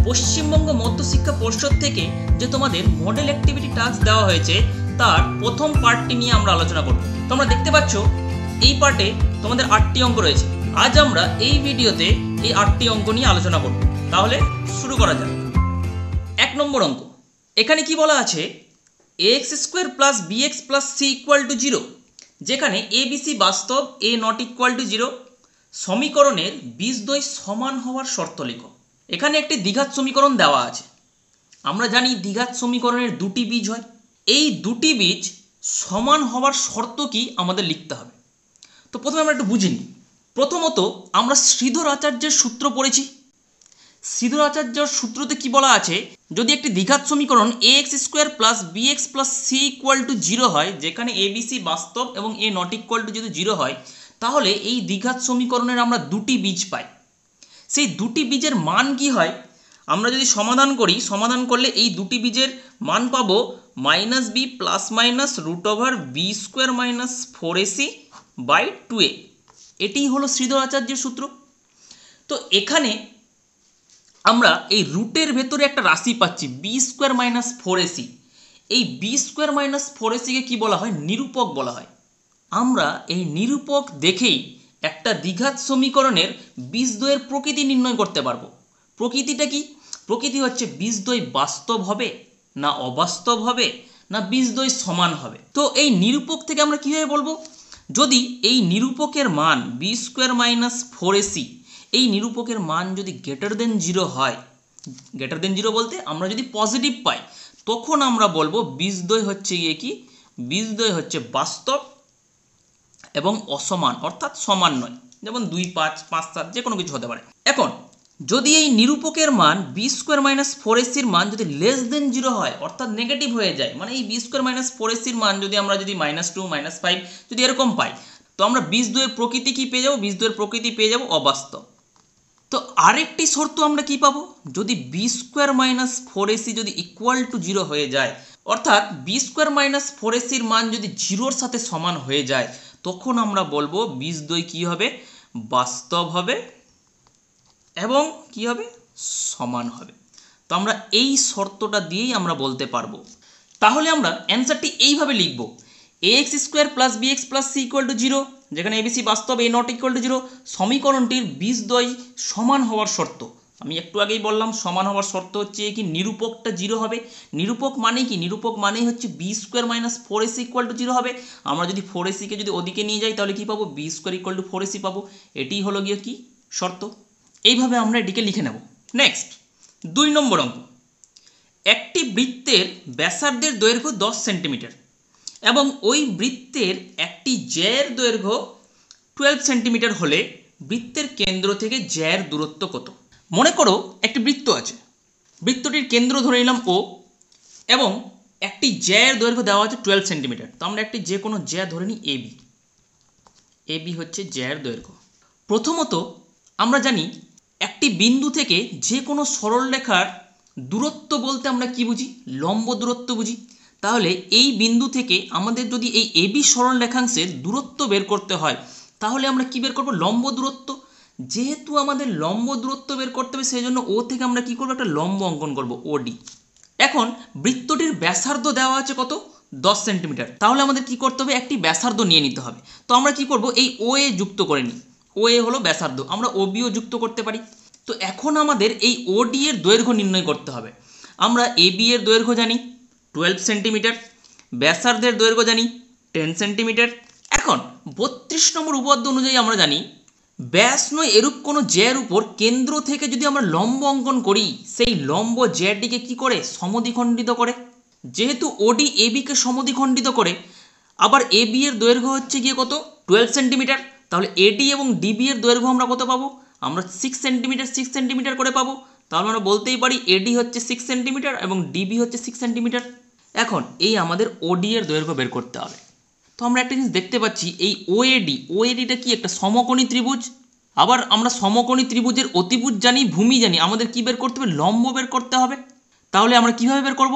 পশ্চিমবঙ্গ মধ্যশিক্ষা পর্ষদ থেকে যে তোমাদের মডেল অ্যাক্টিভিটি টাস্ক দেওয়া হয়েছে তার প্রথম পার্টটি নিয়ে আমরা আলোচনা করব। তোমরা দেখতে পাচ্ছ এই পার্টে তোমাদের 8টি অঙ্ক রয়েছে। আজ আমরা এই ভিডিওতে এই 8টি অঙ্ক নিয়ে আলোচনা করব। তাহলে শুরু করা যাক। 1 নম্বর অঙ্ক, এখানে কি বলা আছে, ax square plus bx plus c equal to 0, যেখানে abc বাস্তব, a নট ইকুয়াল টু 0, সমীকরণের বীজদ্বয় সমান হওয়ার শর্ত লেখো। এখানে একটি দ্বিঘাত সমীকরণ দেওয়া আছে। আমরা জানি দ্বিঘাত সমীকরণের দুটি বীজ হয়। এই দুটি বীজ সমান হওয়ার শর্ত কি আমাদের লিখতে হবে। তো প্রথমে আমরা একটু বুঝে নিই। প্রথমত আমরা শ্রীধর আচার্যের সূত্র পড়েছি। শ্রীধর আচার্যের সূত্রতে কি বলা আছে, যদি একটি দ্বিঘাত সমীকরণ ax square plus bx plus c equal to 0 হয়, যেখানে abc বাস্তব এবং a নট ইকুয়াল টু যদি 0 হয়, তাহলে এই দ্বিঘাত সমীকরণের আমরা দুটি বীজ পাই। সেই দুটি বীজের মান কি হয়, আমরা যদি সমাধান করি, সমাধান করলে এই দুটি বীজের মান পাবো -b plus minus √b square minus 4ac by 2a। এটিই হলো শ্রীধর আচার্যের সূত্র। তো এখানে আমরা এই রুটের ভেতরে একটা রাশি পাচ্ছি b স্কোয়ার মাইনাস 4ac। এই b স্কোয়ার মাইনাস 4ac কে কি বলা হয়, নিরূপক বলা হয়। আমরা এই নিরূপক দেখেই একটা দ্বিঘাত সমীকরণের বীজদ্বয়ের প্রকৃতি নির্ণয় করতে পারবো। প্রকৃতিটা কি? প্রকৃতি হচ্ছে বীজদ্বয় বাস্তব হবে না অবাস্তব হবে না বীজদ্বয় সমান হবে। তো এই নিরূপক থেকে আমরা কিভাবে বলবো, যদি এই নিরূপকের মান b স্কোয়ার মাইনাস 4ac, এই নিরূপকের মান যদি গ্রেটার দেন 0 হয়, গ্রেটার দেন 0 বলতে আমরা যদি পজিটিভ পাই, তখন আমরা বলবো বীজদ্বয় হচ্ছে গিয়ে কি, বীজদ্বয় হচ্ছে বাস্তব এবং অসমান, অর্থাৎ সমান নয়। যেমন 2, 5, 5, 7 যে কোনো কিছু হতে পারে। এখন যদি এই নিরূপকের মান b স্কোয়ার মাইনাস 4ac-র মান যদি লেস দেন 0 হয়, অর্থাৎ নেগেটিভ হয়ে যায়, মানে এই b স্কোয়ার মাইনাস 4ac-র মান যদি আমরা যদি -2, -5 যদি এরকম পাই, তো আমরা বীজদ্বয়ের প্রকৃতি কি পেয়ে যাবো, বীজদ্বয়ের প্রকৃতি পেয়ে যাবো অবাস্তব। তো আরেকটি শর্ত আমরা কি পাবো, যদি b স্কোয়ার মাইনাস 4ac যদি ইকুয়াল টু 0 হয়ে যায়, অর্থাৎ b স্কোয়ার মাইনাস 4ac-র মান যদি 0-র সাথে সমান হয়ে যায়, তখন আমরা বলবো বীজদ্বয় কি হবে, বাস্তব হবে এবং কি হবে, সমান হবে। তো আমরা এই শর্তটা দিয়েই আমরা বলতে পারবো। তাহলে আমরা অ্যান্সারটি এইভাবে লিখব, ax square plus bx plus c equal to 0, যেখানে abc বাস্তব, a নট ইকুয়াল টু 0, সমীকরণটির বীজদ্বয় সমান হওয়ার শর্ত। আমি একটু আগেই বললাম সমান হওয়ার শর্ত হচ্ছে কি, নিরূপকটা 0 হবে। নিরূপক মানে কি, নিরূপক মানেই হচ্ছে b square minus 4ac equal to 0 হবে। আমরা যদি 4ac কে যদি ওদিকে নিয়ে যাই, তাহলে কি পাবো, b square equal to 4ac পাবো। এটিই হলো গিয়ে কি শর্ত। এইভাবে আমরা এটিকে লিখে নেব। নেক্সট 2 নম্বর অঙ্ক, একটি বৃত্তের ব্যাসার্ধের দৈর্ঘ্য 10 সেন্টিমিটার এবং ওই বৃত্তের একটি জ্যায়ের দৈর্ঘ্য 12 সেন্টিমিটার হলে বৃত্তের কেন্দ্র থেকে জ্যায়ের দূরত্ব কত? মনে করো একটি বৃত্ত আছে, বৃত্তটির কেন্দ্র ধরে নিলাম O এবং একটি জ্যায়ের দৈর্ঘ্য দেওয়া আছে 12 সেন্টিমিটার। তো আমরা একটি যে কোনো জ্যা ধরে নিই AB। AB হচ্ছে জ্যায়ের দৈর্ঘ্য। প্রথমত আমরা জানি একটি বিন্দু থেকে যে কোনো সরলরেখার দূরত্ব বলতে আমরা কি বুঝি, লম্ব দূরত্ব বুঝি। তাহলে এই বিন্দু থেকে আমাদের যদি এই AB সরলরেখাংশের দূরত্ব বের করতে হয়, তাহলে আমরা কি বের করব, লম্ব দূরত্ব। যেহেতু আমাদের লম্ব দূরত্ব বের করতে হবে, সেই জন্য O থেকে আমরা কি করব, একটা লম্ব অঙ্কন করব, OD। এখন বৃত্তটির ব্যাসার্ধ দেওয়া আছে কত, 10 সেন্টিমিটার। তাহলে আমাদের কি করতে হবে, একটি ব্যাসার্ধ নিয়ে নিতে হবে। তো আমরা কি করব, এই OA যুক্ত করে নিই। OA হলো ব্যাসার্ধ, আমরা OBও যুক্ত করতে পারি। তো এখন আমাদের এই OD এর দৈর্ঘ্য নির্ণয় করতে হবে। আমরা AB এর দৈর্ঘ্য জানি 12 সেন্টিমিটার, ব্যাসার্ধের দৈর্ঘ্য জানি 10 সেন্টিমিটার। এখন 32 নম্বর উপপাদ্য অনুযায়ী আমরা জানি ব্যাস নয় এরূপ কোনো জ্যায়ের উপর কেন্দ্র থেকে যদি আমরা লম্ব অঙ্কন করি, সেই লম্ব জ্যাটিকে কি করে, সমদ্বিখণ্ডিত করে। যেহেতু OD AB কে সমদ্বিখণ্ডিত করে, আবার AB এর দৈর্ঘ্য হচ্ছে গিয়ে কত, 12 সেন্টিমিটার। তাহলে AD এবং DB এর দৈর্ঘ্য আমরা কত পাবো, আমরা 6 সেন্টিমিটার 6 সেন্টিমিটার করে পাবো। তাহলে আমরা বলতেই পারি AD হচ্ছে 6 সেন্টিমিটার এবং DB হচ্ছে 6 সেন্টিমিটার। এখন এই আমাদের OD এর দৈর্ঘ্য বের করতে হবে। তো আমরা একটা জিনিস দেখতে পাচ্ছি, এই OADটা কি, একটা সমকোণী ত্রিভুজ। আবার আমরা সমকোণী ত্রিভুজের অতিভুজ জানি, ভূমি জানি, আমাদের কি বের করতে হবে, লম্ব বের করতে হবে। তাহলে আমরা কিভাবে বের করব,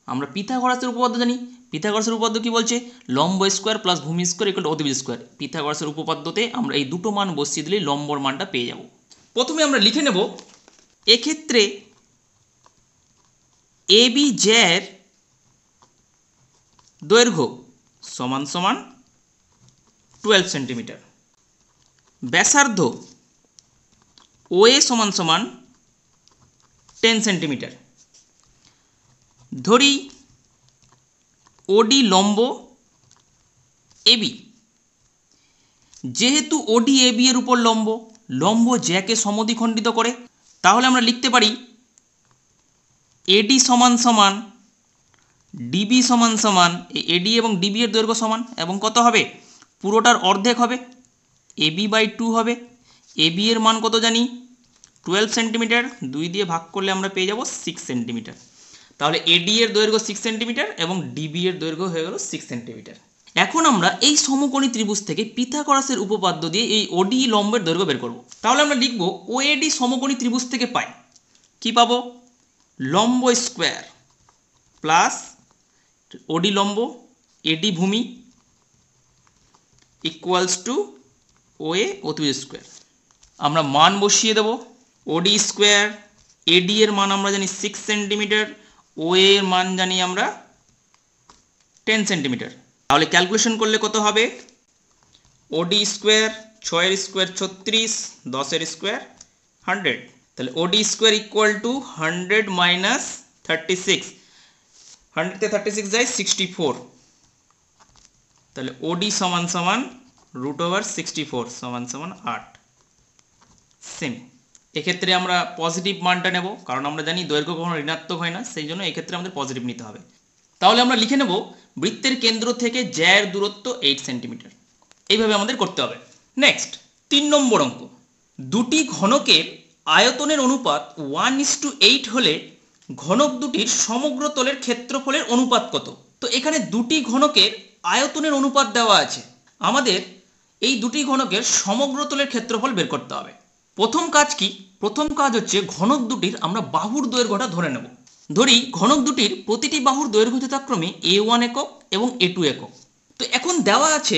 আমরা পিথাগোরাসের উপপাদ্য জানি। পিথাগোরাসের উপপাদ্য কি বলছে, লম্ব স্কোয়ার প্লাস ভূমি স্কোয়ার ইকুয়াল টু অতিভুজ স্কোয়ার। পিথাগোরাসের উপপাদ্যতে আমরা এই দুটো মান বসিয়ে দিলেই লম্বর মানটা পেয়ে যাব। প্রথমে আমরা লিখে নেব, এক্ষেত্রে এবি জ্যার দৈর্ঘ্য সমান সমান 12 সেন্টিমিটার, ব্যাসার্ধ ওএ সমান সমান 10 সেন্টিমিটার। ধরি ওডি লম্ব এবি, যেহেতু ওডি এবি এর উপর লম্ব, লম্ব জ্যাকে সমদ্বিখণ্ডিত করে, তাহলে আমরা লিখতে পারি এডি সমান সমান ডিবি সমান সমান, এডি এবং ডিবি এর দৈর্ঘ্য সমান, এবং কত হবে, পুরোটার অর্ধেক হবে, এবি বাই 2 হবে। এবি এর মান কত জানি, 12 সেন্টিমিটার, 2 দিয়ে ভাগ করলে আমরা পেয়ে যাব 6 সেন্টিমিটার। তাহলে এডি এর দৈর্ঘ্য 6 সেন্টিমিটার এবং ডিবি এর দৈর্ঘ্য হয়ে গেল 6 সেন্টিমিটার। এখন আমরা এই সমকোণী ত্রিভুজ থেকে পিথাগোরাসের উপপাদ্য দিয়ে এই ওডি লম্বের দৈর্ঘ্য বের করব। তাহলে আমরা লিখব ওএডি সমকোণী ত্রিভুজ থেকে পাই, কি পাবো, লম্ব স্কোয়ার প্লাস ওডি লম্ব এডি ভূমি ইকুয়ালস টু ওএ অতিভুজ স্কোয়ার। আমরা মান বসিয়ে দেব, ওডি স্কোয়ার, এডি এর মান আমরা জানি 6 সেন্টিমিটার, ওএ এর মান জানি আমরা 10 সেন্টিমিটার। তাহলে ক্যালকুলেশন করলে কত হবে, ওডি স্কোয়ার 6 এর স্কোয়ার 36, 10 এর স্কোয়ার 100, তাহলে ওডি স্কোয়ার ইকুয়াল টু 100 মাইনাস 36, 100 তে 36 যায় 64, তাহলে ওডি সমান সমান √64 সমান সমান 8 সেমি। এক্ষেত্রে আমরা পজিটিভ মানটা নেব, কারণ আমরা জানি দৈর্ঘ্য কখনো ঋণাত্মক হয় না, সেই জন্য এক্ষেত্রে আমাদের পজিটিভ নিতে হবে। তাহলে আমরা লিখে নেব বৃত্তের কেন্দ্র থেকে জ্যার দূরত্ব 8 সেন্টিমিটার। এইভাবে আমাদের করতে হবে। নেক্সট 3 নম্বর অঙ্ক, দুটি ঘনকের আয়তনের অনুপাত 1:8 হলে ঘনক দুটির সমগ্র তলের ক্ষেত্রফলের অনুপাত কত? তো এখানে দুটি ঘনকের আয়তনের অনুপাত দেওয়া আছে, আমাদের এই দুটি ঘনকের সমগ্র তলের ক্ষেত্রফল বের করতে হবে। প্রথম কাজ কি, প্রথম কাজ হচ্ছে ঘনক দুটির আমরা বাহুর দৈর্ঘ্যটা ধরে নেব। ধরি ঘনক দুটির প্রতিটি বাহুর দৈর্ঘ্য যথাক্রমে a1 একক এবং a2 একক। তো এখন দেওয়া আছে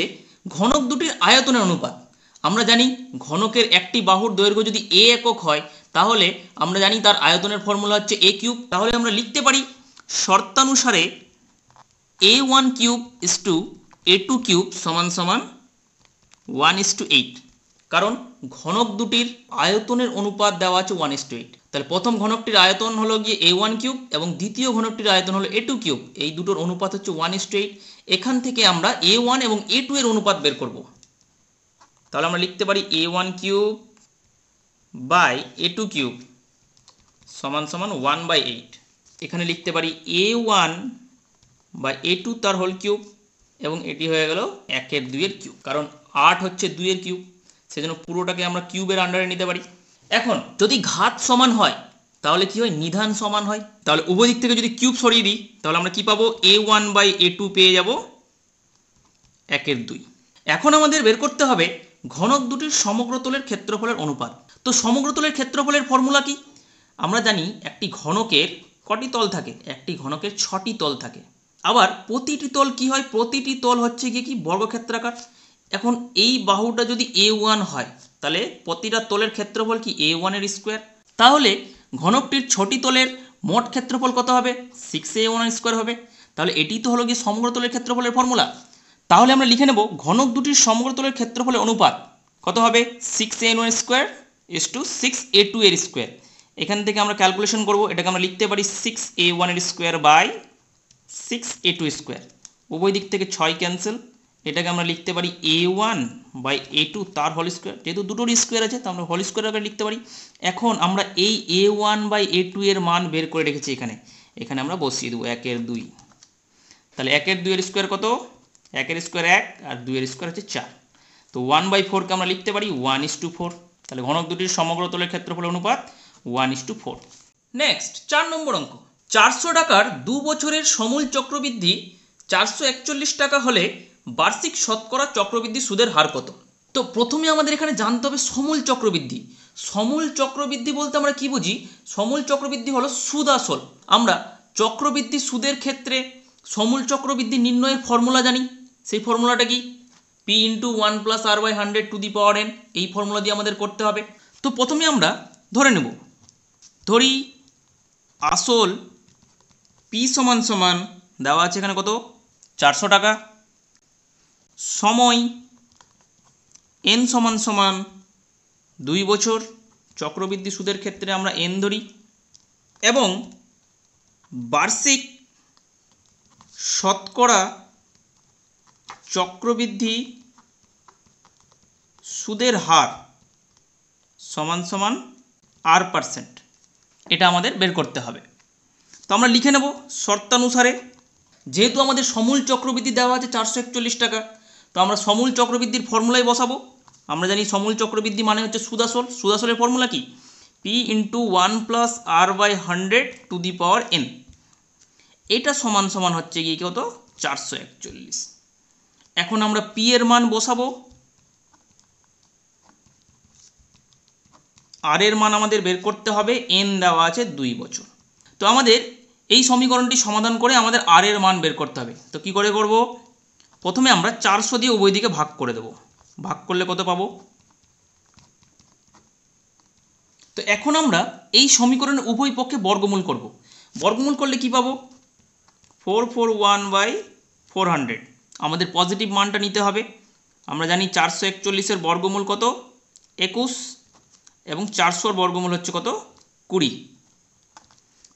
ঘনক দুটির আয়তনের অনুপাত। আমরা জানি ঘনকের একটি বাহুর দৈর্ঘ্য যদি a একক হয়, তাহলে আমরা জানি তার আয়তনের ফর্মুলা হচ্ছে a কিউব। তাহলে আমরা লিখতে পারি শর্তানুসারে a1 cube is to a2 cube সমান সমান 1:8, কারণ ঘনক দুটির আয়তনের অনুপাত দেওয়া আছে 1:8। তাহলে প্রথম ঘনকটির আয়তন হলো গিয়ে a1 কিউব এবং দ্বিতীয় ঘনকটির আয়তন হলো a2 কিউব, এই দুটোর অনুপাত হচ্ছে 1:8। এখান থেকে আমরা a1 এবং a2 এর অনুপাত বের করব। তাহলে আমরা লিখতে পারি a1 cube by a2 cube সমান সমান 1/8। এখানে লিখতে পারি a1 বাই a2 তার হোল কিউব, এবং এটি হয়ে গেল 1/2 এর কিউব, কারণ 8 হচ্ছে 2 এর কিউব, সেজন্য পুরোটাকে আমরা কিউবের আন্ডারে নিতে পারি। এখন যদি ঘাত সমান হয় তাহলে কি হয়, নিধান সমান হয়। তাহলে উভয় দিক থেকে যদি কিউব সরিয়ে দিই তাহলে আমরা কি পাবো, a1 বাই a2 পেয়ে যাব 1/2। এখন আমাদের বের করতে হবে ঘনক দুটির সমগ্র তলের ক্ষেত্রফলের অনুপাত। তো সমগ্র তলের ক্ষেত্রফলের ফর্মুলা কি, আমরা জানি একটি ঘনকের কটি তল থাকে, একটি ঘনকের 6টি তল থাকে। আবার প্রতিটি তল কি হয়, প্রতিটি তল হচ্ছে গিয়ে কি বর্গক্ষেত্রাকার। এখন এই বাহুটা যদি a1 হয় তাহলে প্রতিটা তলের ক্ষেত্রফল কি a1 এর স্কোয়ার। তাহলে ঘনকটির 6টি তলের মোট ক্ষেত্রফল কত হবে, 6a1 এর স্কোয়ার হবে। তাহলে এটি তো হলো গিয়ে সমগ্র তলের ক্ষেত্রফলের ফর্মুলা। তাহলে আমরা লিখে নেব ঘনক দুটির সমগ্র তলের ক্ষেত্রফলের অনুপাত কত হবে, 6a1 square is to 6a2 এর স্কোয়ার। এখান থেকে আমরা ক্যালকুলেশন করব, এটাকে আমরা লিখতে পারি 6a1 এর স্কোয়ার বাই 6a2 স্কোয়ার। উভয় দিক থেকে 6 ক্যান্সেল, এটাকে আমরা লিখতে পারি a1 বাই a2 তার হোল স্কোয়ার। যেহেতু দুটোর স্কোয়ার আছে তো আমরা হোল স্কোয়ার আকারে লিখতে পারি। এখন আমরা এই a1 বাই a2 এর মান বের করে রেখেছি, এখানে আমরা বসিয়ে দেবো 1/2। তাহলে 1/2 এর স্কোয়ার কত, 1 এর স্কোয়ার 1 আর 2 এর স্কোয়ার হচ্ছে 4। তো 1/4 কে আমরা লিখতে পারি 1:4। তাহলে ঘনক দুটির সমগ্র তলের ক্ষেত্রফলের অনুপাত 1:4। নেক্সট 4 নম্বর অঙ্ক, 400 টাকার 2 বছরের সমূল চক্রবৃদ্ধি 441 টাকা হলে বার্ষিক শতকরা চক্রবৃদ্ধি সুদের হার কত? তো প্রথমে আমাদের এখানে জানতে হবে সমূল চক্রবৃদ্ধি। সমূল চক্রবৃদ্ধি বলতে আমরা কি বুঝি, সমূল চক্রবৃদ্ধি হলো সুদ আসল। আমরা চক্রবৃদ্ধি সুদের ক্ষেত্রে সমূল চক্রবৃদ্ধি নির্ণয়ের ফর্মুলা জানি। সেই ফর্মুলাটা কি, p × 1 + r/100⁴ এই ফর্মুলা দিয়ে আমাদের করতে হবে। তো প্রথমে আমরা ধরে নেব, ধরি আসল পি সমান সমান দেওয়া আছে এখানে কত 400 টাকা, সময় এন সমান সমান 2 বছর, চক্রবৃদ্ধি সুদের ক্ষেত্রে আমরা এন ধরি, এবং বার্ষিক শতকরা চক্রবৃদ্ধি সুদের হার সমান সমান R%। এটা আমাদের বের করতে হবে। তো আমরা লিখে নেব শর্তানুসারে, যেহেতু আমাদের সমূল চক্রবৃদ্ধি দেওয়া আছে 441 টাকা, তো আমরা সমূল চক্রবৃদ্ধির ফর্মুলায় বসাবো। আমরা জানি সমূল চক্রবৃদ্ধি মানে হচ্ছে সুদাসল। সুদাসলের ফর্মুলা কি? P × 1 + R/100⁴ এটা সমান সমান হচ্ছে গিয়ে কত 441। এখন আমরা পি এর মান বসাবো, আর এর মান আমাদের বের করতে হবে, এন দেওয়া আছে 2 বছর। তো আমাদের এই সমীকরণটি সমাধান করে আমাদের আর এর মান বের করতে হবে। তো কি করে করব? প্রথমে আমরা 400 দিয়ে উভয় দিকে ভাগ করে দেব। ভাগ করলে কত পাবো? তো এখন আমরা এই সমীকরণের উভয় পক্ষে বর্গমূল করব। বর্গমূল করলে কি পাবো? 441/400। আমাদের পজিটিভ মানটা নিতে হবে। আমরা জানি 441-এর বর্গমূল কত? 21, এবং 400-র বর্গমূল হচ্ছে কত? 20।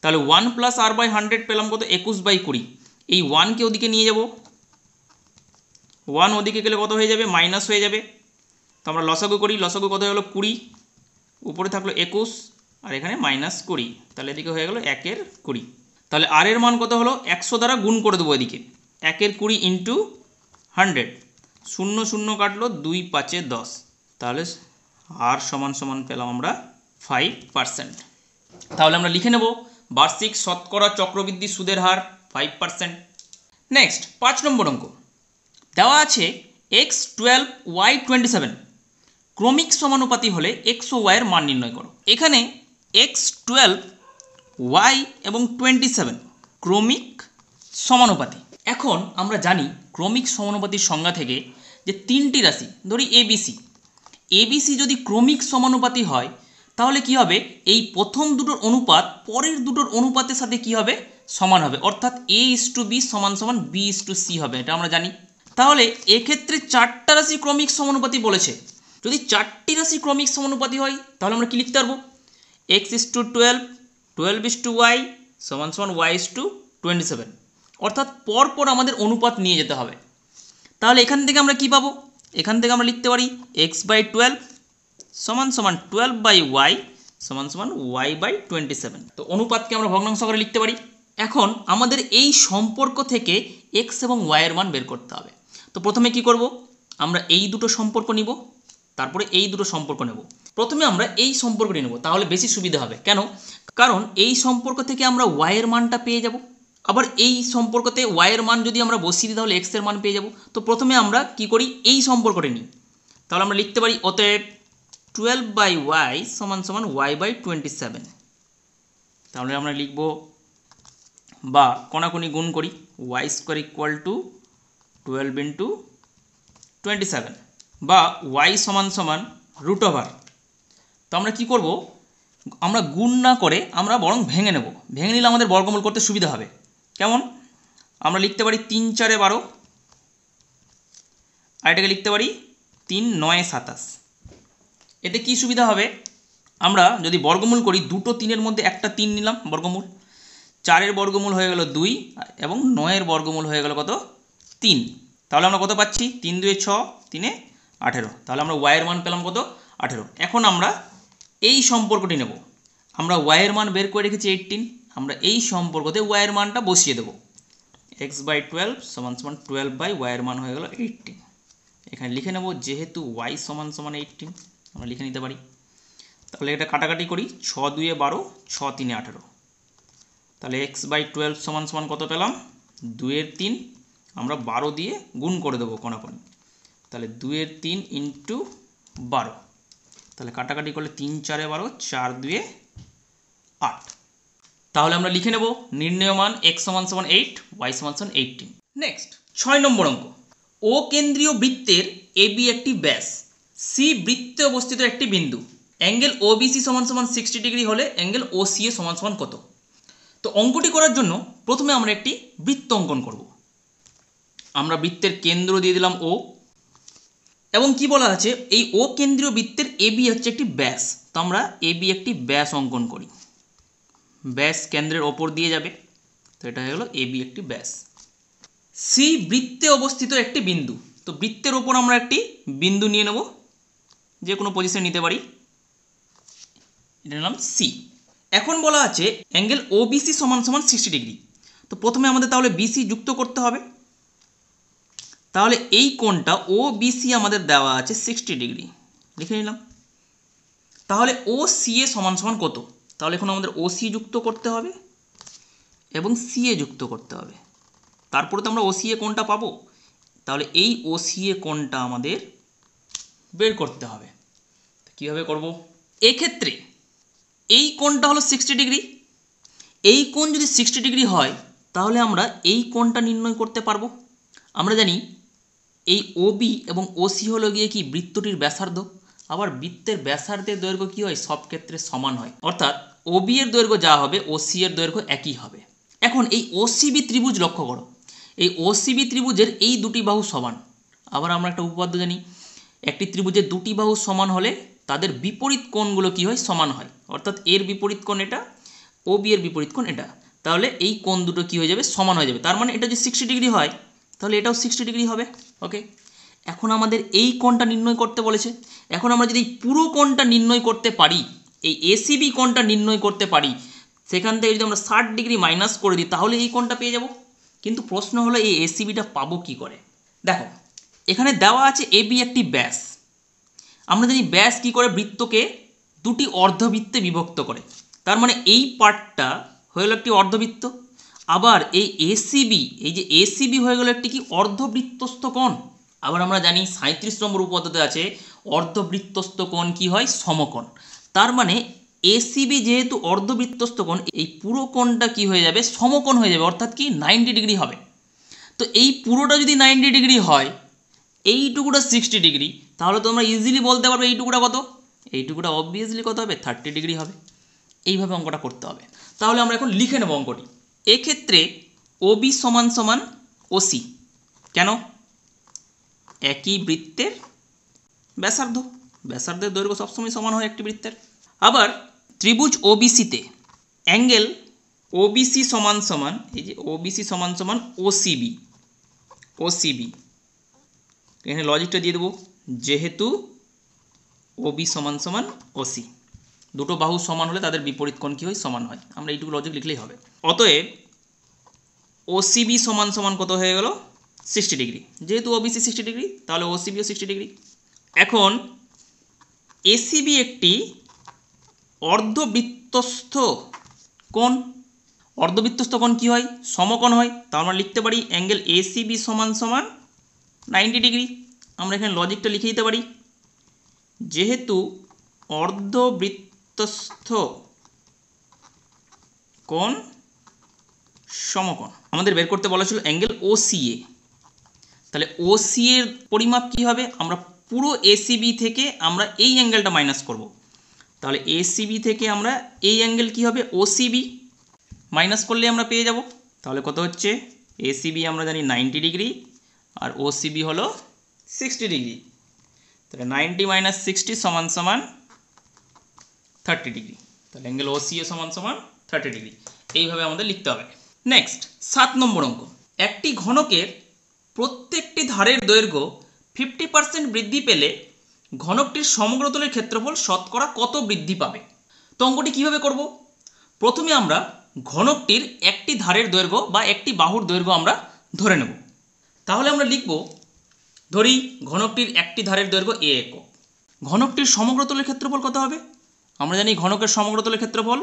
তাহলে 1 + R/100 পেলাম কত? 21/20। এই 1কে ওদিকে নিয়ে যাব, 1 ওদিকে গেলে কত হয়ে যাবে? মাইনাস হয়ে যাবে। তো আমরা লসাগু করি, লসাগু কত হলো? 20, উপরে থাকলো 21, আর এখানে -20, তাহলে এদিকে হয়ে গেল 1/20। তাহলে আর এর মান কত হলো? 100 দ্বারা গুণ করে দেবো এদিকে, 1/20 × 100, 0 0 কাটলো, 2 5 10, তাহলে আর সমান সমান পেলাম আমরা 5%। তাহলে আমরা লিখে নেব বার্ষিক শতকরা চক্রবৃদ্ধি সুদের হার 5%। নেক্সট 5 নম্বর অঙ্ক দেওয়া আছে x12 y27 ক্রমিক সমানুপাতি হলে x ও y এর মান নির্ণয় করো। এখানে x12 y এবং 27 ক্রমিক সমানুপাতি। এখন আমরা জানি ক্রমিক সমানুপাতির সংজ্ঞা থেকে যে 3টি রাশি, ধরি ABC যদি ক্রমিক সমানুপাতি হয় তাহলে কি হবে? এই প্রথম দুটোর অনুপাত পরের দুটোর অনুপাতের সাথে কি হবে? সমান হবে, অর্থাৎ A/B = B/C হবে, এটা আমরা জানি। তাহলে এক্ষেত্রে 4টা রাশি ক্রমিক সমানুপাতি বলেছে। যদি 4টি রাশি ক্রমিক সমানুপাতি হয় তাহলে আমরা কি লিখতে পারবো? x/12, 12/y = y/27, অর্থাৎ পরপর আমাদের অনুপাত নিয়ে যেতে হবে। তাহলে এখান থেকে আমরা কি পাবো? এখান থেকে আমরা লিখতে পারি x/12 = 12/y = y/27। তো অনুপাতকে আমরা ভগ্নাংশ আকারে লিখতে পারি। এখন আমাদের এই সম্পর্ক থেকে x এবং y এর মান বের করতে হবে। তো প্রথমে কি করব? আমরা এই দুটো সম্পর্ক নিব, তারপরে এই দুটো সম্পর্ক নেব। প্রথমে আমরা এই সম্পর্কটি নেব, তাহলে বেশি সুবিধা হবে। কেন? কারণ এই সম্পর্ক থেকে আমরা y এর মানটা পেয়ে যাব, আবার এই সম্পর্কতে y এর মান যদি আমরা বসিয়ে দিই তাহলে x এর মান পেয়ে যাব। তো প্রথমে আমরা কি করি? এই সম্পর্কটি নিই। তাহলে আমরা লিখতে পারি অতএব 12/y = y/27। তাহলে আমরা লিখব, বা কোনাকুনি গুণ করি, y² = 12 × 27, বা y = তো আমরা কি করব? আমরা গুণ না করে আমরা বরং ভেঙে নেব। ভেঙে নিলে আমাদের বর্গমূল করতে সুবিধা হবে। কেমন? আমরা লিখতে পারি 3 4 12, আর এটাকে লিখতে পারি 3 9 27। এতে কি সুবিধা হবে? আমরা যদি বর্গমূল করি, দুটো 3-এর মধ্যে একটা 3 নিলাম বর্গমূল, 4-এর বর্গমূল হয়ে গেল 2, এবং 9-এর বর্গমূল হয়ে গেল কত? 3। তাহলে আমরা কত পাচ্ছি? 3 2 6, 3 18। তাহলে আমরা y এর মান পেলাম কত? 18। এখন আমরা এই সম্পর্কটি নেব। আমরা y এর মান বের করে রেখেছি 18, আমরা এই সম্পর্কতে y এর মানটা বসিয়ে দেব। x/12 = 12/y এর মান হয়ে গেল 18। এখানে লিখে নেব, যেহেতু y = 18 আমরা লিখে নিতে পারি। তাহলে এটা কাটাকাটি করি, 6 2 12, 6 3 18। তাহলে x/12 = কত পেলাম? 2/3। আমরা 12 দিয়ে গুণ করে দেবো কোনাকুনি, তাহলে 2/3 × 12। তাহলে কাটাকাটি করলে 3 4 12, 4 2 8। তাহলে আমরা লিখে নেব নির্ণেয় মান x = 8, y = 18। নেক্সট 6 নম্বর অঙ্ক। ও কেন্দ্রীয় বৃত্তের AB একটি ব্যাস, C বৃত্তে অবস্থিত একটি বিন্দু, অ্যাঙ্গেল OBC = 60 ডিগ্রি হলে অ্যাঙ্গেল OCA = কত? তো তো অঙ্কটি করার জন্য প্রথমে আমরা একটি বৃত্ত অঙ্কন করব। আমরা বৃত্তের কেন্দ্র দিয়ে দিলাম ও, এবং কি বলা আছে এই ও কেন্দ্রীয় বৃত্তের এবি হচ্ছে একটি ব্যাস। তো আমরা এবি একটি ব্যাস অঙ্কন করি, ব্যাস কেন্দ্রের ওপর দিয়ে যাবে, তো এটা হয়ে গেল এবি একটি ব্যাস। সি বৃত্তে অবস্থিত একটি বিন্দু, তো বৃত্তের ওপর আমরা একটি বিন্দু নিয়ে নেব, যে কোনো পজিশন নিতে পারি, এটা নিলাম সি। এখন বলা আছে অ্যাঙ্গেল ও বিসি সমান সমান 60 ডিগ্রি। তো প্রথমে আমাদের তাহলে বিসি যুক্ত করতে হবে, তাহলে এই কোণটা ও বিসি আমাদের দেওয়া আছে 60 ডিগ্রি, লিখে নিলাম। তাহলে ও সি এ সমান সমান কত, তাহলে এখন আমাদের ও সি যুক্ত করতে হবে এবং সি এ যুক্ত করতে হবে, তারপরে তো আমরা ও সি এ কোণটা পাবো। তাহলে এই ও সি এ কোণটা আমাদের বের করতে হবে। কীভাবে করব? এক্ষেত্রে এই কোণটা হলো 60 ডিগ্রি, এই কোণ যদি 60 ডিগ্রি হয় তাহলে আমরা এই কোণটা নির্ণয় করতে পারবো। আমরা জানি এই ওবি এবং ওসি হলো গিয়ে কি বৃত্তটির ব্যাসার্ধ, আবার বৃত্তের ব্যাসার্ধের দৈর্ঘ্য কি হয় সব ক্ষেত্রে সমান হয়, অর্থাৎ ওবি এর দৈর্ঘ্য যা হবে ওসি এর দৈর্ঘ্য একই হবে। এখন এই ওসিবি ত্রিভুজ লক্ষ্য করো, এই ওসিবি ত্রিভুজের এই দুটি বাহু সমান। আবার আমরা একটা উপপাদ্য জানি, একটি ত্রিভুজের দুটি বাহু সমান হলে তাদের বিপরীত কোণগুলো কি হয় সমান হয়, অর্থাৎ এর বিপরীত কোণ এটা, ওবি এর বিপরীত কোণ এটা, তাহলে এই কোণ দুটো কি হয়ে যাবে সমান হয়ে যাবে। তার মানে এটা যদি 60 ডিগ্রি হয় তাহলে এটাও 60 ডিগ্রি হবে। ওকে, এখন আমাদের এই কোণটা নির্ণয় করতে বলেছে। এখন আমরা যদি পুরো কোণটা নির্ণয় করতে পারি, এই এসিবি কোণটা নির্ণয় করতে পারি, সেখান থেকে যদি আমরা 60 ডিগ্রি মাইনাস করে দিই তাহলে এই কোণটা পেয়ে যাব। কিন্তু প্রশ্ন হলো এই এসিবিটা পাবো কি করে? দেখো এখানে দেওয়া আছে এবি একটি ব্যাস, আমরা জানি ব্যাস কি করে বৃত্তকে দুটি অর্ধবৃত্তে বিভক্ত করে, তার মানে এই পার্টটা হয়ে গেল একটি অর্ধবৃত্ত, আবার এই এসিবি, এই যে এসিবি হয়ে গেল একটি কি অর্ধবৃত্তস্থ কোণ। আবার আমরা জানি 37 নম্বর উপপাদ্যতে আছে অর্ধবৃত্তস্থ কোণ কি হয় সমকোণ, তার মানে এসিবি যেহেতু অর্ধবৃত্তস্থ কোণ, এই পুরো কোণটা কি হয়ে যাবে সমকোণ হয়ে যাবে, অর্থাৎ কি 90 ডিগ্রি হবে। তো এই পুরোটা যদি 90 ডিগ্রি হয়, এইটুকুটা 60 ডিগ্রি, তাহলে তো আমরা ইজিলি বলতে পারবো এইটুকুটা কত, এইটুকুটা অবভিয়াসলি কত হবে 30 ডিগ্রি হবে। এইভাবে অঙ্কটা করতে হবে। তাহলে আমরা এখন লিখে নেব অঙ্কটি। এক্ষেত্রে ওবি সমান সমান ওসি, কেন? একই বৃত্তের ব্যাসার্ধ, ব্যাসার্ধের দৈর্ঘ্য সবসময় সমান হয় একটি বৃত্তের। আবার ত্রিভুজ ওবিসিতে অ্যাঙ্গেল ওবিসি সমান সমান, এই যে ওবিসি সমান সমান ওসিবি, ওসিবি এখানে লজিকটা দিয়ে দেবো, যেহেতু ওবি সমান সমান ওসি, দুটো বাহু সমান হলে তাদের বিপরীত কোণ কি হয় সমান হয়, আমরা এইটুকু লজিক লিখলেই হবে। অতএব ওসিবি সমান সমান কত হয়ে গেল 60 ডিগ্রি, যেহেতু ওবিসি 60 ডিগ্রি তাহলে ওসিবিও 60 ডিগ্রি। এখন এসিবি একটি অর্ধবৃত্তস্থ কোণ, অর্ধবৃত্তস্থ কোণ কি হয় সমকোণ হয়, তা আমরা লিখতে পারি অ্যাঙ্গেল এসিবি সমান সমান 90 ডিগ্রি। আমরা এখানে লজিকটা লিখে দিতে পারি, যেহেতু অর্ধবৃত্তস্থ কোণ সমকোণ, আমাদের বের করতে বলা ছিল অ্যাঙ্গেল ওসিএ, তাহলে ওসিএ এর পরিমাপ কি হবে, আমরা পুরো এসিবি থেকে আমরা এই অ্যাঙ্গেলটা মাইনাস করব, তাহলে এসিবি থেকে আমরা এই অ্যাঙ্গেল কি হবে ওসিবি মাইনাস করলে আমরা পেয়ে যাব। তাহলে কত হচ্ছে, এসিবি আমরা জানি 90 ডিগ্রি আর ওসিবি হলো 60 ডিগ্রি, তাহলে 90 মাইনাস 60 সমান সমান 30 ডিগ্রি, তাহলে অ্যাঙ্গেল ওসিএ সমান সমান 30 ডিগ্রি। এইভাবে আমাদের লিখতে হবে। নেক্সট 7 নম্বর অঙ্ক, একটি ঘনকের প্রত্যেকটি ধারের দৈর্ঘ্য 50% বৃদ্ধি পেলে ঘনকটির সমগ্রতলের ক্ষেত্রফল শতকরা কত বৃদ্ধি পাবে? তো অঙ্কটি কীভাবে করব? প্রথমে আমরা ঘনকটির একটি ধারের দৈর্ঘ্য বা একটি বাহুর দৈর্ঘ্য আমরা ধরে নেব। তাহলে আমরা লিখব, ধরি ঘনকটির একটি ধারের দৈর্ঘ্য এ একক, ঘনকটির সমগ্রতলের ক্ষেত্রফল কত হবে? আমরা জানি ঘনকের সমগ্রতলের ক্ষেত্রফল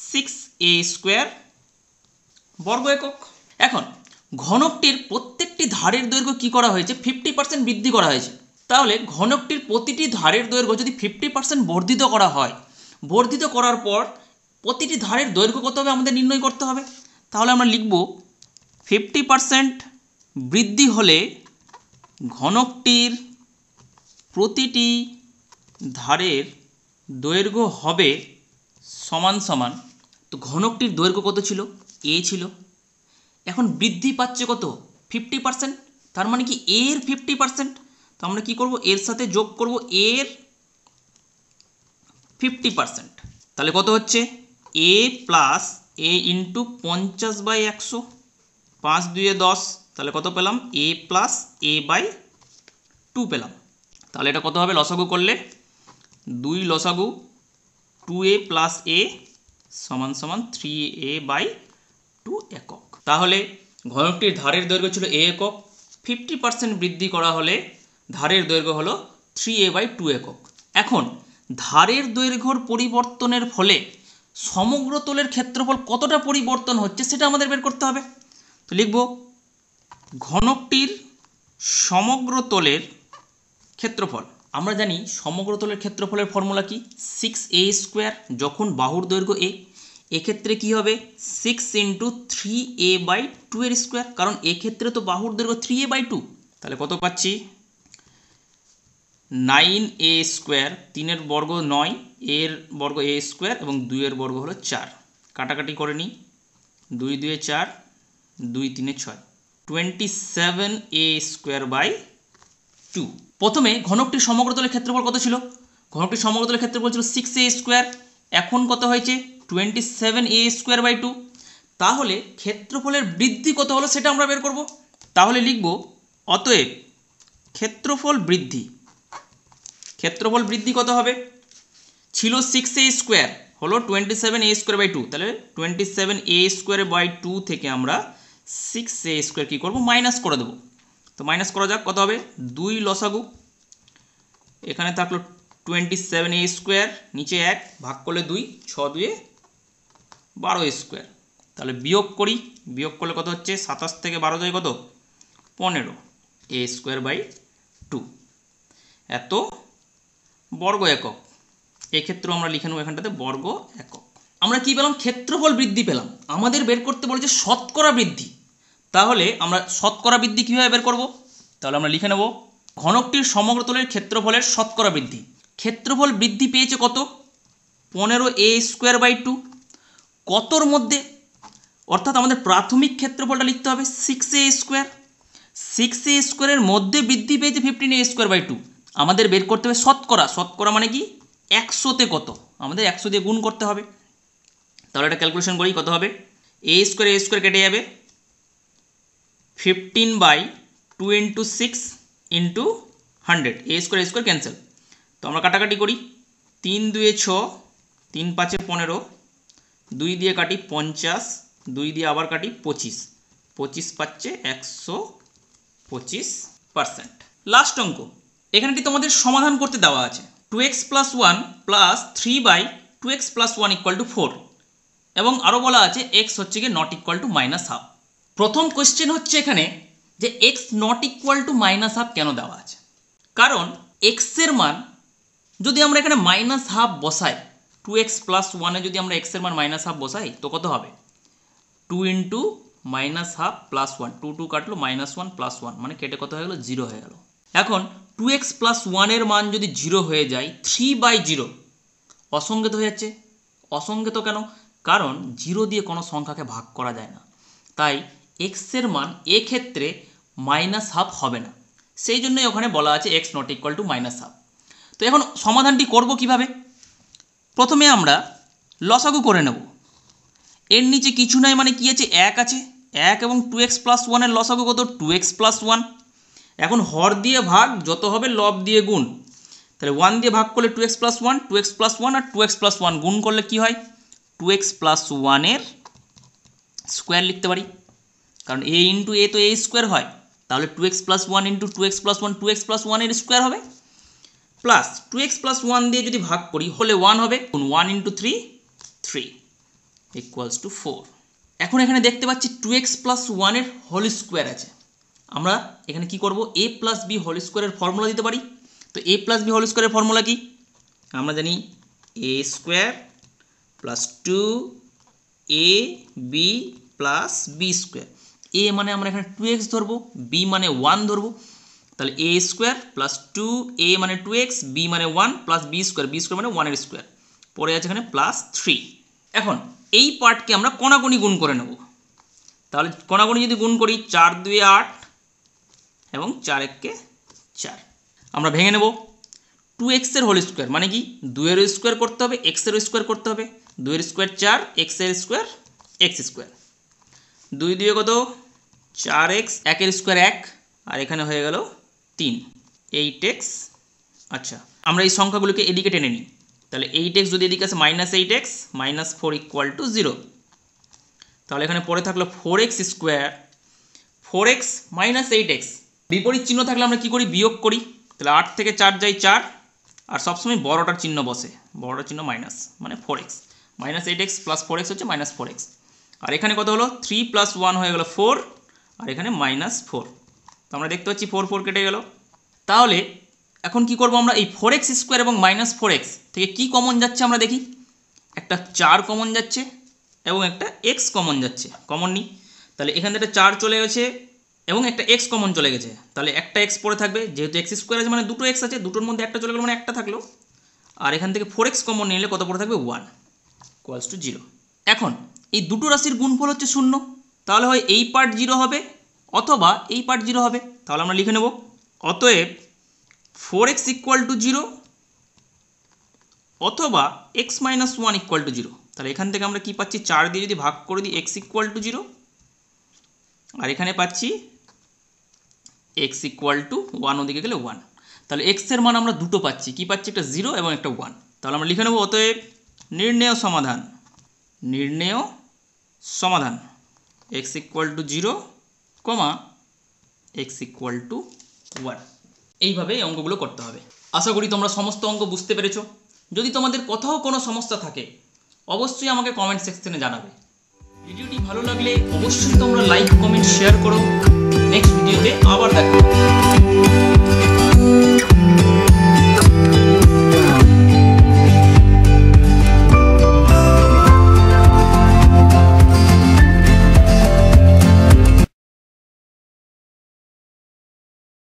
6a স্কোয়ার বর্গ একক। এখন ঘনকটির প্রত্যেকটি ধারের দৈর্ঘ্য কি করা হয়েছে 50% বৃদ্ধি করা হয়েছে, তাহলে ঘনকটির প্রতিটি ধারের দৈর্ঘ্য যদি 50% বর্ধিত করা হয়, বর্ধিত করার পর প্রতিটি ধারের দৈর্ঘ্য কত হবে আমাদের নির্ণয় করতে হবে। তাহলে আমরা লিখব 50% বৃদ্ধি হলে ঘনকটির প্রতিটি ধারের দৈর্ঘ্য হবে সমান সমান তো ঘনকটির দৈর্ঘ্য কত ছিল? এ ছিল। এখন বৃদ্ধি পাচ্ছে কত? 50%। তার মানে কি এর 50%। তো আমরা কি করব? এর সাথে যোগ করব এর 50%। তাহলে কত হচ্ছে? এ প্লাস এ ইন্টু 50/100, 5 2 10। তাহলে কত পেলাম? এ প্লাস এ বাই 2 পেলাম। তাহলে এটা কত হবে লসাগু করলে? 2 লসাগু 2a প্লাস এ সমান সমান 3a বাই 2 একক। তাহলে ঘনকটির ধারের দৈর্ঘ্য ছিল এ একক, 50% বৃদ্ধি করা হলে ধারের দৈর্ঘ্য হলো 3a বাই 2 একক। এখন ধারের দৈর্ঘ্যর পরিবর্তনের ফলে সমগ্র তলের ক্ষেত্রফল কতটা পরিবর্তন হচ্ছে সেটা আমাদের বের করতে হবে। তো লিখব ঘনকটির সমগ্র তলের ক্ষেত্রফল। আমরা জানি সমগ্র তলের ক্ষেত্রফলের ফর্মুলা কি? 6a²। যখন বাহুর দৈর্ঘ্য এ, এক্ষেত্রে কি হবে? 6 ইন্টু 3a/2 এর স্কোয়ার, কারণ এক্ষেত্রে তো বাহুর দৈর্ঘ্য 3a/2। তাহলে কত পাচ্ছি? 9a²। 3 এর বর্গ 9, এর বর্গ a² এবং 2 এর বর্গ হলো 4। কাটাকাটি করে নিই, 2 2 4, 2 3 6, 27a²/2। প্রথমে ঘনকটির সমগ্র তলের ক্ষেত্রফল কত ছিল? ঘনকটির সমগ্র তলের ক্ষেত্রফল ছিল 6a²। এখন কত হয়েছে? 27a²/2। তাহলে ক্ষেত্রফলের বৃদ্ধি কত হলো সেটা আমরা বের করব। তাহলে লিখব অতএব ক্ষেত্রফল বৃদ্ধি। ক্ষেত্রফল বৃদ্ধি কত হবে? ছিল 6a², হলো 27a²/2। তাহলে 27a²/2 থেকে আমরা 6a² কি করব? মাইনাস করে দেব। তো মাইনাস করা যাক, কত হবে? 2 লসাগু, এখানে থাকলো 27a², নিচে 1, ভাগ করলে 2, 6 2 12a²। তাহলে বিয়োগ করি, বিয়োগ করলে কত হচ্ছে? 27 থেকে 12 যায় কত? 15a²/2। এত বর্গ একক। এক্ষেত্রেও আমরা লিখে নেব এখানটাতে বর্গ একক। আমরা কি পেলাম? ক্ষেত্রফল বৃদ্ধি পেলাম। আমাদের বের করতে বলেছে শতকরা বৃদ্ধি। তাহলে আমরা শতকরা বৃদ্ধি কীভাবে বের করব? তাহলে আমরা লিখে নেব ঘনকটির সমগ্র তলের ক্ষেত্রফলের শতকরা বৃদ্ধি। ক্ষেত্রফল বৃদ্ধি পেয়েছে কত? 15a²/2। কতর মধ্যে? অর্থাৎ আমাদের প্রাথমিক ক্ষেত্রফলটা লিখতে হবে 6a²। 6a² এর মধ্যে বৃদ্ধি পেয়েছে 15a²/2। আমাদের বের করতে হবে শতকরা। শতকরা মানে কি? 100তে কত? আমাদের 100 দিয়ে গুণ করতে হবে। তাহলে এটা ক্যালকুলেশন করি, কত হবে? a² কেটে যাবে, 15/2 × 6 × 100, a² ক্যান্সেল। তো আমরা কাটাকাটি করি, 3 2 6, 3 5 15, 2 দিয়ে কাটি 50, 2 দিয়ে আবার কাটি 25, 25 পাচ্ছে 125%। লাস্ট অঙ্ক, এখানটি তোমাদের সমাধান করতে দেওয়া আছে 2x + 1 + 3/2x + 1 = 4, এবং আরও বলা আছে x হচ্ছে কি নট ইকুয়াল টু -12। প্রথম কোয়েশ্চেন হচ্ছে এখানে যে x নট ইকুয়াল টু -12 কেন দেওয়া আছে? কারণ x এর মান যদি আমরা এখানে -12 বসাই, 2x + 1 এ যদি আমরা x এর মান -12 বসাই তো কত হবে? 2 × -12 + 1, 2 2 কাটলো, -1 + 1 মানে কেটে কত হয়ে গেল? 0 হয়ে গেল। এখন 2x + 1 এর মান যদি 0 হয়ে যায়, 3/0 অসংজ্ঞাত হয়ে যাচ্ছে। অসংজ্ঞাত কেন? কারণ 0 দিয়ে কোনো সংখ্যাকে ভাগ করা যায় না, তাই x এর মান এক্ষেত্রে -12 হবে না। সেই জন্যই ওখানে বলা আছে x নট ইকুয়াল টু -12। তো এখন সমাধানটি করব কিভাবে? প্রথমে আমরা লসাগু করে নেব। এর নিচে কিছু নাই মানে কি আছে? 1 আছে। 1 এবং 2x + 1 এর লসাগু কত? 2x + 1। এখন হর দিয়ে ভাগ, যত হবে লব দিয়ে গুণ। তাহলে 1 দিয়ে ভাগ করলে 2x + 1, 2x + 1 আর 2x + 1 গুণ করলে কি হয়? 2x + 1 এর স্কোয়ার লিখতে পারি, কারণ a × a তো a² হয়। তাহলে 2x + 1 × 2x + 1, 2x + 1 এর স্কোয়ার হবে, প্লাস 2x + 1 দিয়ে যদি ভাগ করি হলে 1 হবে, 1 × 3 3 = 4। এখন এখানে দেখতে পাচ্ছি 2x + 1 এর হোল স্কোয়ার আছে। আমরা এখানে কি করব? a + b হোল স্কোয়ারের ফর্মুলা দিতে পারি। তো a + b হোল স্কোয়ারের ফর্মুলা কি? আমরা জানি a² + 2ab + b²। a মানে আমরা এখানে 2x ধরবো, b মানে 1 ধরবো। তাহলে a² + 2a মানে 2x, b মানে 1 + b² মানে 1 এর স্কোয়ার, পরে আছে এখানে +3। এখন এই পার্টকে আমরা কোনাকুনি গুণ করে নেব। তাহলে কোনাকুনি যদি গুণ করি 4 2 8 এবং 4 1 4, আমরা ভেঙে নেব। 2x এর হোল স্কোয়ার মানে কি 2 এর স্কোয়ার করতে হবে, x এর স্কোয়ার করতে হবে। 2 এর স্কোয়ার 4, x এর স্কোয়ার x স্কোয়ার। 2 2 কত 4x, 1 এর স্কোয়ার 1, আর এখানে হয়ে গেল 3 8x। আচ্ছা, আমরা এই সংখ্যাগুলোকে এদিকে টেনে নিই। তাহলে 8x যদি এদিকে আসে -8x -4 = 0। তাহলে এখানে পরে থাকলো 4x স্কোয়ার 4x -8x। বিপরীত চিহ্ন থাকলে আমরা কি করি, বিয়োগ করি। তাহলে 8 থেকে 4 যায় 4, আর সবসময় বড়টার চিহ্ন বসে, বড়টার চিহ্ন মাইনাস, মানে 4x -8x + 4x হচ্ছে -4x। আর এখানে কত হলো 3 + 1 হয়ে গেল 4, আর এখানে -4। তো আমরা দেখতে পাচ্ছি 4 4 কেটে গেল। তাহলে এখন কি করব আমরা, এই 4x স্কোয়ার এবং -4x থেকে কি কমন যাচ্ছে আমরা দেখি। একটা 4 কমন যাচ্ছে এবং একটা x কমন যাচ্ছে, কমন নিই। তাহলে এখান থেকে 4 চলে গেছে এবং একটা x কমন চলে গেছে। তাহলে একটা x পড়ে থাকবে, যেহেতু x স্কোয়ার আছে মানে দুটো x আছে, দুটোর মধ্যে একটা চলে গেল মানে একটা থাকলো। আর এখান থেকে 4x কমন নিলে কত পড়ে থাকবে 1 = 0। এখন এই দুটো রাশির গুণফল হচ্ছে 0। তাহলে হয় এই পার্ট 0 হবে অথবা এই পার্ট 0 হবে। তাহলে আমরা লিখে নেব অতএব 4x = 0 অথবা x - 1 = 0। তাহলে এখান থেকে আমরা কি পাচ্ছি, 4 দিয়ে যদি ভাগ করে দিই x = 0, আর এখানে পাচ্ছি x = 1, ওদিকে গেলে 1। তাহলে x এর মান আমরা দুটো পাচ্ছি, কি পাচ্ছি, একটা 0 এবং একটা 1। তাহলে আমরা লিখে নেব অতএব নির্ণেয় সমাধান x = 0, x = 1। এইভাবে এই অঙ্কগুলো করতে হবে। আশা করি তোমরা সমস্ত অঙ্ক বুঝতে পেরেছো। যদি তোমাদের কোথাও কোনো সমস্যা থাকে অবশ্যই আমাকে কমেন্ট সেকশনে জানাবে। ভিডিওটি ভালো লাগলে অবশ্যই তোমরা লাইক কমেন্ট শেয়ার করো। নেক্সট ভিডিওতে আবার দেখা হবে।